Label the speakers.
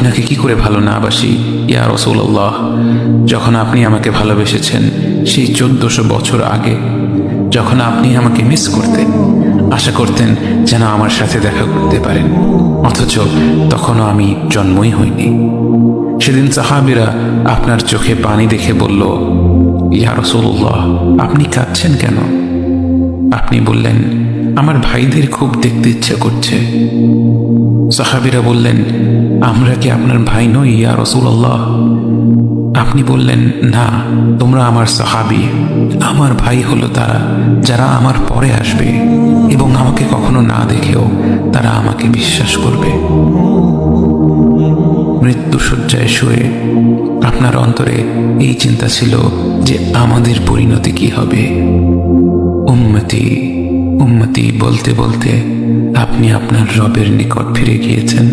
Speaker 1: আপনাকে কি করে ভালো না বাসি ইয়া রাসূলুল্লাহ। যখন আপনি আমাকে ভালোবেসেছেন সেই 1400 বছর আগে, যখন আপনি আমাকে মিস করতেন, আশা করতেন যেন আমার সাথে দেখা করতে পারেন, অথচ তখনও আমি জন্মই হইনি। সেদিন সাহাবীরা আপনার চোখে পানি দেখে বলল, ইয়া রাসূলুল্লাহ, আপনি কাঁদছেন কেন? আপনি বললেন, আমার ভাইদের খুব দেখতে ইচ্ছে করছে। সাহাবীরা বললেন, আমরা কি আপনার ভাই নই ইয়া রাসূলুল্লাহ? আপনি বললেন, না, তোমরা আমার সাহাবী। আমার ভাই হলো তারা যারা আমার পরে আসবে এবং আমাকে কখনো না দেখেও তারা আমাকে বিশ্বাস করবে। মৃত্যু শয্যায় শুয়ে আপনার অন্তরে এই চিন্তা ছিল যে আমাদের পরিণতি কি হবে। উম্মতি উম্মতি বলতে বলতে আপনি আপনার রবের নিকট ফিরে গিয়েছেন।